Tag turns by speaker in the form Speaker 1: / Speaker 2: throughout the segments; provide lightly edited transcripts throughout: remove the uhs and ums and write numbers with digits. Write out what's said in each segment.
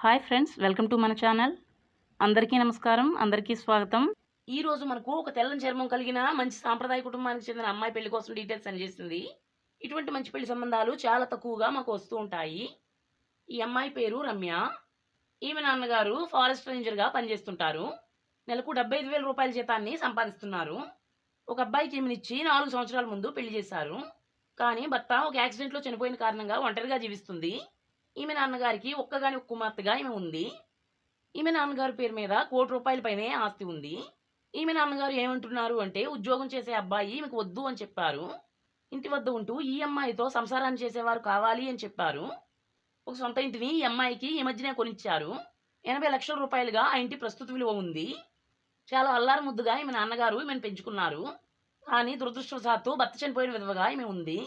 Speaker 1: Hi friends, welcome to మన channel. అందరికీ నమస్కారం, అందరికీ స్వాగతం.
Speaker 2: ఈ రోజు మనకు ఒక తెల్లని చర్మం కలిగిన మంచి సాంప్రదాయ కుటుంబానికి చెందిన అమ్మాయి పెళ్లి కోసం డీటెయిల్స్ అందజేసింది. ఇటువంటి మంచి పెళ్లి సంబంధాలు చాలా తక్కువగా మాకు వస్తూ ఉంటాయి. ఈ అమ్మాయి పేరు రమ్య. ఈమె నాన్నగారు ఫారెస్ట్ రేంజర్గా పనిచేస్తుంటారు. నెలకు 75,000 రూపాయల జీతాన్ని సంపాదిస్తున్నారు. ఒక అబ్బాయికి ఈమెనిచ్చి 4 సంవత్సరాల ముందు పెళ్లి చేశారు. కానీ భర్త ఒక యాక్సిడెంట్లో చనిపోయిన కారణంగా ఒంటరిగా జీవిస్తుంది. ఈమె నాన్నగారికి ఒక్కగాని ఒక కుమార్తెగా ఈమె ఉంది. ఈమె నాన్నగారి పేరు మీద ₹1,00,00,000 పైనే ఆస్తి ఉంది. ఈమె నాన్నగారు ఏమంటున్నారు అంటే, ఉద్యోగం చేసే అబ్బాయి ఈమెకు వద్దు అని చెప్పారు. ఇంటి వద్ద ఉంటూ ఈ అమ్మాయితో సంసారాన్ని చేసేవారు కావాలి అని చెప్పారు. ఒక సొంత ఇంటిని ఈ అమ్మాయికి ఈ మధ్యనే కొనిచ్చారు. 80 లక్షల రూపాయలుగా ఆ ఇంటి ప్రస్తుత విలువ ఉంది. చాలా అల్లారు ముద్దుగా ఈమె నాన్నగారు ఈమెను పెంచుకున్నారు. కానీ దురదృష్టవశాత్తు భర్త చనిపోయిన విధవగా ఈమె ఉంది.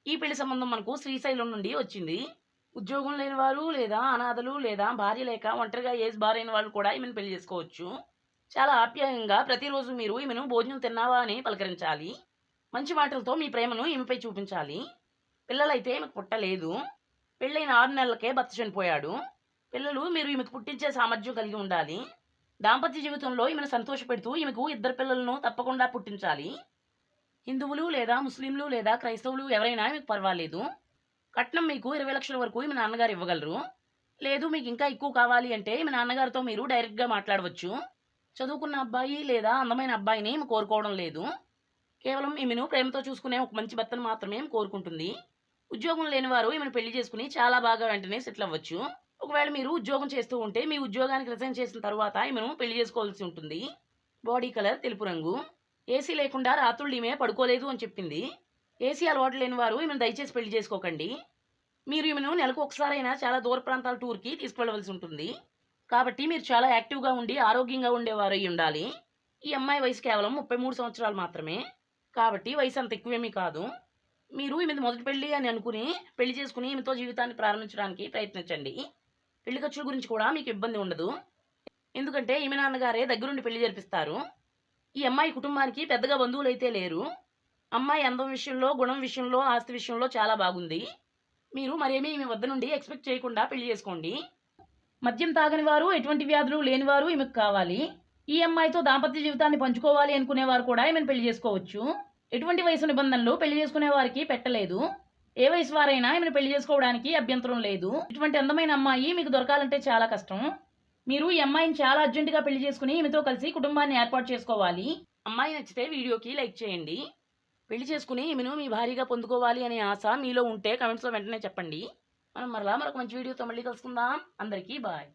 Speaker 2: ఈ పెళ్లి సంబంధం మనకు శ్రీశైలం నుండి వచ్చింది. ఉద్యోగం లేని వారు లేదా అనాథలు లేదా భార్య లేక ఒంటరిగా ఏజ్ బారైన వాళ్ళు కూడా ఈమెను పెళ్లి చేసుకోవచ్చు. చాలా ఆప్యాయంగా ప్రతిరోజు మీరు ఈమెను భోజనం తిన్నావా అని పలకరించాలి. మంచి మాటలతో మీ ప్రేమను ఈమెపై చూపించాలి. పిల్లలైతే ఈమెకు పుట్టలేదు. పెళ్ళైన 6 నెలలకే భర్త చనిపోయాడు. పిల్లలు మీరు ఈమెకు పుట్టించే సామర్థ్యం కలిగి ఉండాలి. దాంపత్య జీవితంలో ఈమెను సంతోషపెడుతూ ఈమెకు 2 పిల్లలను తప్పకుండా పుట్టించాలి. హిందువులు లేదా ముస్లింలు లేదా క్రైస్తవులు ఎవరైనా మీకు పర్వాలేదు. కట్నం మీకు 20 లక్షల వరకు ఈమె నాన్నగారు ఇవ్వగలరు. లేదు మీకు ఇంకా ఎక్కువ కావాలి అంటే ఈమె నాన్నగారితో మీరు డైరెక్ట్గా మాట్లాడవచ్చు. చదువుకున్న అబ్బాయి లేదా అందమైన అబ్బాయిని ఈమె కోరుకోవడం లేదు. కేవలం ఈమెను ప్రేమతో చూసుకునే ఒక మంచి భర్తను మాత్రమే కోరుకుంటుంది. ఉద్యోగం లేని వారు ఈమెను పెళ్లి చేసుకుని చాలా బాగా వెంటనే సెటిల్ అవ్వచ్చు. ఒకవేళ మీరు ఉద్యోగం చేస్తూ ఉంటే మీ ఉద్యోగానికి రిజైన్ చేసిన తర్వాత ఈమెను పెళ్లి చేసుకోవాల్సి ఉంటుంది. బాడీ కలర్ తెలుపు రంగు. ఏసీ లేకుండా రాత్రులు ఈమె పడుకోలేదు అని చెప్పింది. ఏసీ అలవాటు లేని వారు ఈమెను దయచేసి పెళ్లి చేసుకోకండి. మీరు ఈమెను నెలకు ఒకసారైనా చాలా దూర ప్రాంతాల టూర్కి తీసుకువెళ్ళవలసి ఉంటుంది. కాబట్టి మీరు చాలా యాక్టివ్గా ఉండి ఆరోగ్యంగా ఉండేవారు అయి ఉండాలి. ఈ అమ్మాయి వయసు కేవలం 33 సంవత్సరాలు మాత్రమే. కాబట్టి వయసు అంత ఎక్కువేమీ కాదు. మీరు ఈమెది మొదటి పెళ్లి అని అనుకుని పెళ్లి చేసుకుని ఈమెతో జీవితాన్ని ప్రారంభించడానికి ప్రయత్నించండి. పెళ్లి ఖర్చుల గురించి కూడా మీకు ఇబ్బంది ఉండదు. ఎందుకంటే ఈమె నాన్నగారే దగ్గరుండి పెళ్లి జరిపిస్తారు. ఈ అమ్మాయి కుటుంబానికి పెద్దగా బంధువులు అయితే లేరు. అమ్మాయి అందం విషయంలో, గుణం విషయంలో, ఆస్తి విషయంలో చాలా బాగుంది. మీరు మరేమీ ఈమె వద్ద నుండి ఎక్స్పెక్ట్ చేయకుండా పెళ్లి చేసుకోండి. మద్యం తాగని వారు, ఎటువంటి వ్యాధులు లేనివారు ఈమెకు కావాలి. ఈ అమ్మాయితో దాంపత్య జీవితాన్ని పంచుకోవాలి అనుకునేవారు కూడా ఈమెను పెళ్లి చేసుకోవచ్చు. ఎటువంటి వయసు నిబంధనలు పెళ్లి చేసుకునే వారికి పెట్టలేదు. ఏ వయసు వారైనా ఈమెను పెళ్లి చేసుకోవడానికి అభ్యంతరం లేదు. ఇటువంటి అందమైన అమ్మాయి మీకు దొరకాలంటే చాలా కష్టం. మీరు ఈ అమ్మాయిని చాలా అర్జెంటుగా పెళ్లి చేసుకుని ఈమెతో కలిసి కుటుంబాన్ని ఏర్పాటు చేసుకోవాలి. అమ్మాయి నచ్చితే వీడియోకి లైక్ చేయండి. పెళ్లి చేసుకుని ఈమెను మీ భారీగా పొందుకోవాలి అనే ఆశ మీలో ఉంటే కమెంట్స్లో వెంటనే చెప్పండి. మనం మరొక మంచి వీడియోతో మళ్ళీ కలుసుకుందాం. అందరికీ బాయ్.